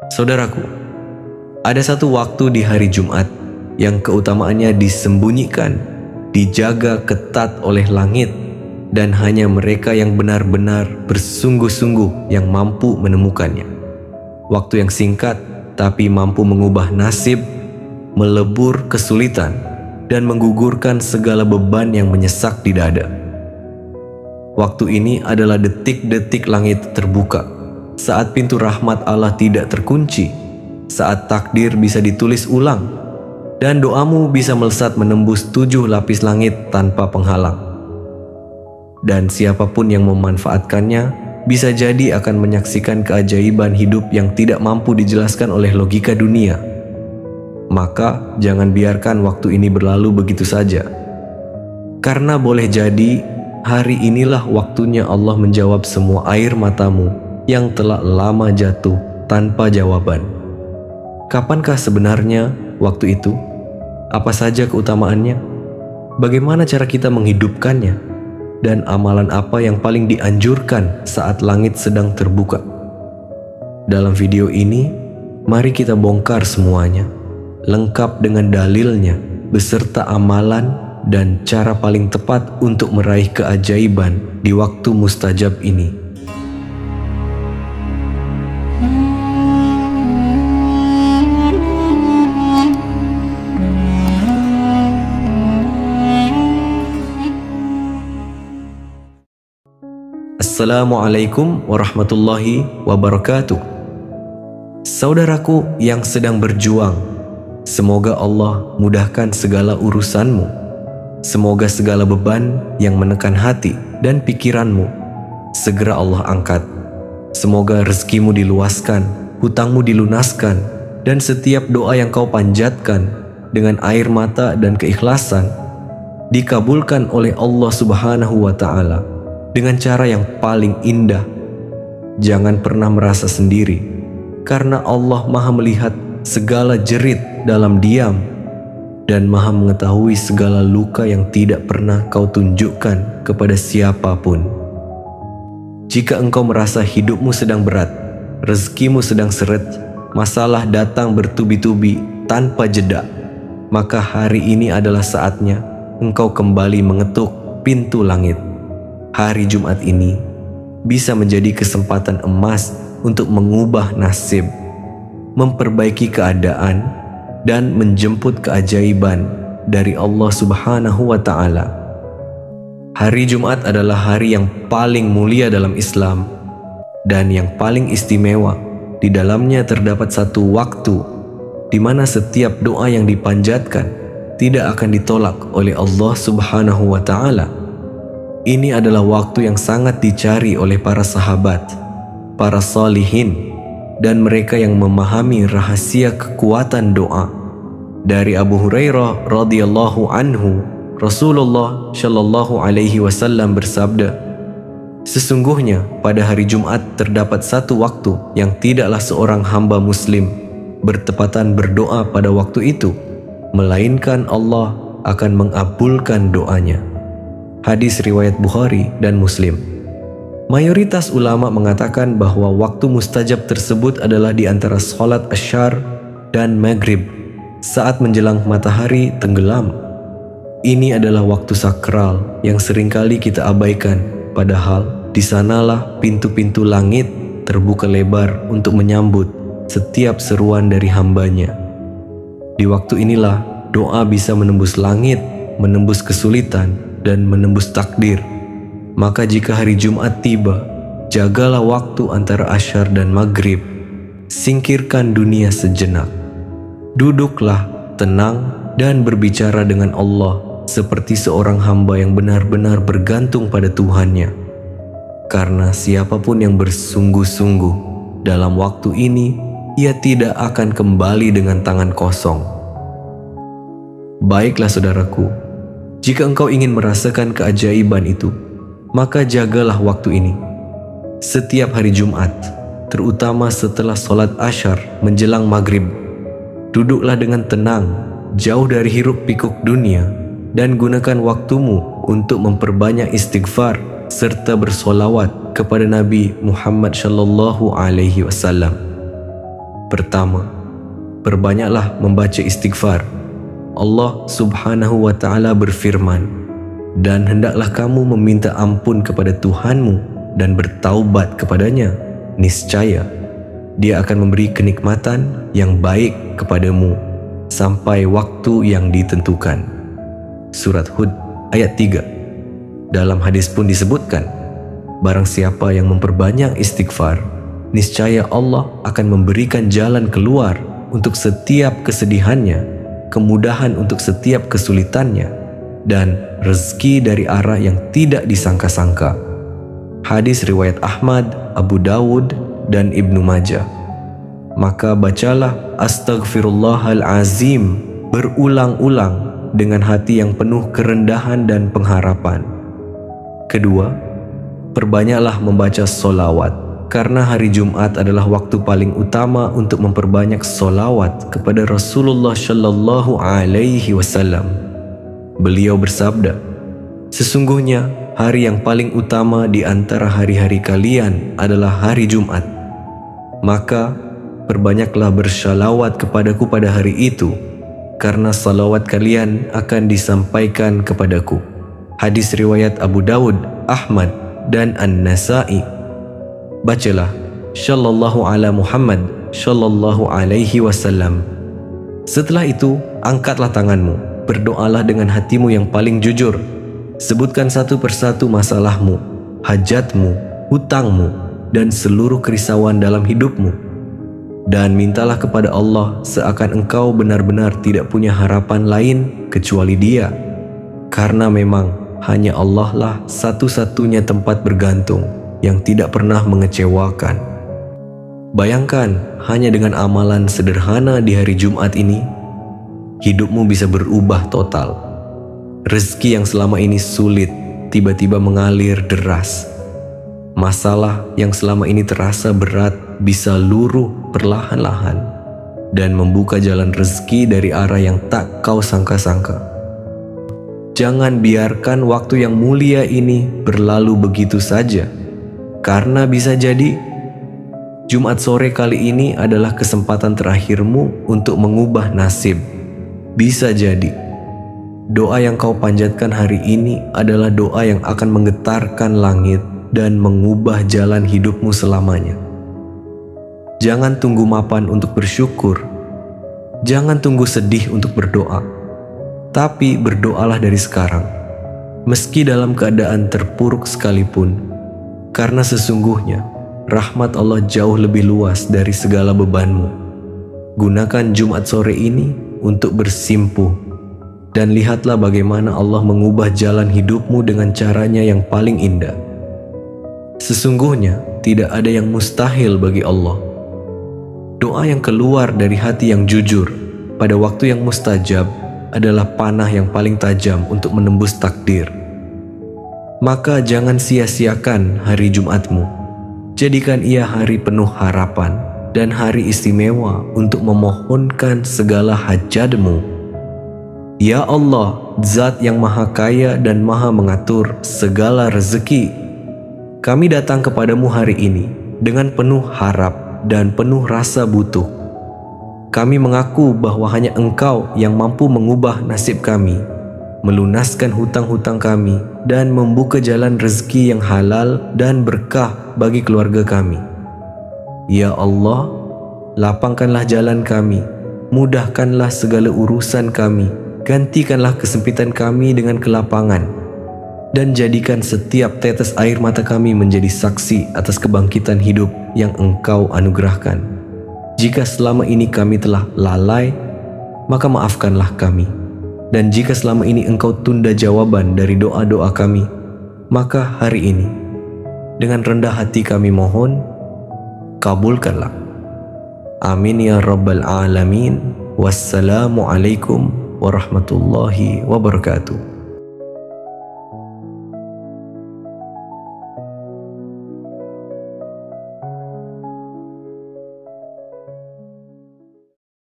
Saudaraku, ada satu waktu di hari Jumat yang keutamaannya disembunyikan, dijaga ketat oleh langit, dan hanya mereka yang benar-benar bersungguh-sungguh yang mampu menemukannya. Waktu yang singkat tapi mampu mengubah nasib, melebur kesulitan, dan menggugurkan segala beban yang menyesak di dada. Waktu ini adalah detik-detik langit terbuka, saat pintu rahmat Allah tidak terkunci, saat takdir bisa ditulis ulang, dan doamu bisa melesat menembus 7 lapis langit tanpa penghalang. Dan siapapun yang memanfaatkannya bisa jadi akan menyaksikan keajaiban hidup yang tidak mampu dijelaskan oleh logika dunia. Maka jangan biarkan waktu ini berlalu begitu saja. Karena boleh jadi hari inilah waktunya Allah menjawab semua air matamu yang telah lama jatuh tanpa jawaban. Kapankah sebenarnya waktu itu? Apa saja keutamaannya? Bagaimana cara kita menghidupkannya? Dan amalan apa yang paling dianjurkan saat langit sedang terbuka? Dalam video ini, mari kita bongkar semuanya, lengkap dengan dalilnya, beserta amalan dan cara paling tepat untuk meraih keajaiban di waktu mustajab ini. Assalamualaikum warahmatullahi wabarakatuh. Saudaraku yang sedang berjuang, semoga Allah mudahkan segala urusanmu. Semoga segala beban yang menekan hati dan pikiranmu segera Allah angkat. Semoga rezekimu diluaskan, hutangmu dilunaskan, dan setiap doa yang kau panjatkan dengan air mata dan keikhlasan dikabulkan oleh Allah Subhanahu wa Ta'ala dengan cara yang paling indah. Jangan pernah merasa sendiri, karena Allah Maha melihat segala jerit dalam diam dan Maha mengetahui segala luka yang tidak pernah kau tunjukkan kepada siapapun. Jika engkau merasa hidupmu sedang berat, rezekimu sedang seret, masalah datang bertubi-tubi tanpa jeda, maka hari ini adalah saatnya engkau kembali mengetuk pintu langit. Hari Jumat ini bisa menjadi kesempatan emas untuk mengubah nasib, memperbaiki keadaan, dan menjemput keajaiban dari Allah Subhanahu wa Ta'ala. Hari Jumat adalah hari yang paling mulia dalam Islam dan yang paling istimewa. Di dalamnya terdapat satu waktu di mana setiap doa yang dipanjatkan tidak akan ditolak oleh Allah Subhanahu wa Ta'ala. Ini adalah waktu yang sangat dicari oleh para sahabat, para salihin, dan mereka yang memahami rahasia kekuatan doa. Dari Abu Hurairah radhiyallahu anhu, Rasulullah shallallahu alaihi wasallam bersabda, "Sesungguhnya pada hari Jumat terdapat satu waktu yang tidaklah seorang hamba muslim bertepatan berdoa pada waktu itu, melainkan Allah akan mengabulkan doanya." Hadis riwayat Bukhari dan Muslim. Mayoritas ulama mengatakan bahwa waktu mustajab tersebut adalah di antara sholat asyar dan maghrib saat menjelang matahari tenggelam. Ini adalah waktu sakral yang seringkali kita abaikan, padahal di sanalah pintu-pintu langit terbuka lebar untuk menyambut setiap seruan dari hambanya. Di waktu inilah doa bisa menembus langit, menembus kesulitan, dan menembus takdir. Maka jika hari Jumat tiba, jagalah waktu antara asyar dan maghrib. Singkirkan dunia sejenak. Duduklah tenang dan berbicara dengan Allah seperti seorang hamba yang benar-benar bergantung pada Tuhannya. Karena siapapun yang bersungguh-sungguh dalam waktu ini, ia tidak akan kembali dengan tangan kosong. Baiklah saudaraku, jika engkau ingin merasakan keajaiban itu, maka jagalah waktu ini. Setiap hari Jumat, terutama setelah sholat asyar menjelang maghrib, duduklah dengan tenang, jauh dari hiruk pikuk dunia, dan gunakan waktumu untuk memperbanyak istighfar serta bersolawat kepada Nabi Muhammad sallallahu alaihi wasallam. Pertama, perbanyaklah membaca istighfar. Allah Subhanahu wa Ta'ala berfirman, "Dan hendaklah kamu meminta ampun kepada Tuhanmu dan bertaubat kepadanya. Niscaya Dia akan memberi kenikmatan yang baik kepadamu sampai waktu yang ditentukan." Surat Hud ayat 3. Dalam hadis pun disebutkan, barang siapa yang memperbanyak istighfar, niscaya Allah akan memberikan jalan keluar untuk setiap kesedihannya, kemudahan untuk setiap kesulitannya, dan rezeki dari arah yang tidak disangka-sangka. Hadis riwayat Ahmad, Abu Dawud, dan Ibnu Majah. Maka bacalah Astaghfirullahalazim berulang-ulang dengan hati yang penuh kerendahan dan pengharapan. Kedua, perbanyaklah membaca solawat, karena hari Jumat adalah waktu paling utama untuk memperbanyak solawat kepada Rasulullah Shallallahu Alaihi Wasallam. Beliau bersabda, "Sesungguhnya hari yang paling utama di antara hari-hari kalian adalah hari Jumat. Maka perbanyaklah bersyalawat kepadaku pada hari itu, karena salawat kalian akan disampaikan kepadaku." Hadis riwayat Abu Dawud, Ahmad, dan An-Nasa'i. Bacalah Shallallahu ala Muhammad Shallallahu alaihi wasallam. Setelah itu, angkatlah tanganmu, berdoalah dengan hatimu yang paling jujur. Sebutkan satu persatu masalahmu, hajatmu, hutangmu, dan seluruh kerisauan dalam hidupmu. Dan mintalah kepada Allah seakan engkau benar-benar tidak punya harapan lain kecuali Dia. Karena memang hanya Allah lah satu-satunya tempat bergantung yang tidak pernah mengecewakan. Bayangkan, hanya dengan amalan sederhana di hari Jumat ini, hidupmu bisa berubah total. Rezeki yang selama ini sulit tiba-tiba mengalir deras. Masalah yang selama ini terasa berat bisa luruh perlahan-lahan dan membuka jalan rezeki dari arah yang tak kau sangka-sangka. Jangan biarkan waktu yang mulia ini berlalu begitu saja, karena bisa jadi Jumat sore kali ini adalah kesempatan terakhirmu untuk mengubah nasib. Bisa jadi doa yang kau panjatkan hari ini adalah doa yang akan menggetarkan langit dan mengubah jalan hidupmu selamanya. Jangan tunggu mapan untuk bersyukur. Jangan tunggu sedih untuk berdoa. Tapi berdoalah dari sekarang, meski dalam keadaan terpuruk sekalipun, karena sesungguhnya rahmat Allah jauh lebih luas dari segala bebanmu. Gunakan Jumat sore ini untuk bersimpuh, dan lihatlah bagaimana Allah mengubah jalan hidupmu dengan caranya yang paling indah. Sesungguhnya tidak ada yang mustahil bagi Allah. Doa yang keluar dari hati yang jujur pada waktu yang mustajab adalah panah yang paling tajam untuk menembus takdir. Maka jangan sia-siakan hari Jumatmu. Jadikan ia hari penuh harapan dan hari istimewa untuk memohonkan segala hajatmu. Ya Allah, Zat yang Maha Kaya dan Maha Mengatur segala rezeki, kami datang kepadamu hari ini dengan penuh harap dan penuh rasa butuh. Kami mengaku bahwa hanya Engkau yang mampu mengubah nasib kami, melunaskan hutang-hutang kami, dan membuka jalan rezeki yang halal dan berkah bagi keluarga kami. Ya Allah, lapangkanlah jalan kami, mudahkanlah segala urusan kami, gantikanlah kesempitan kami dengan kelapangan, dan jadikan setiap tetes air mata kami menjadi saksi atas kebangkitan hidup yang Engkau anugerahkan. Jika selama ini kami telah lalai, maka maafkanlah kami. Dan jika selama ini Engkau tunda jawaban dari doa-doa kami, maka hari ini, dengan rendah hati kami mohon, kabulkanlah. Amin ya Rabbal Alamin. Wassalamualaikum warahmatullahi wabarakatuh.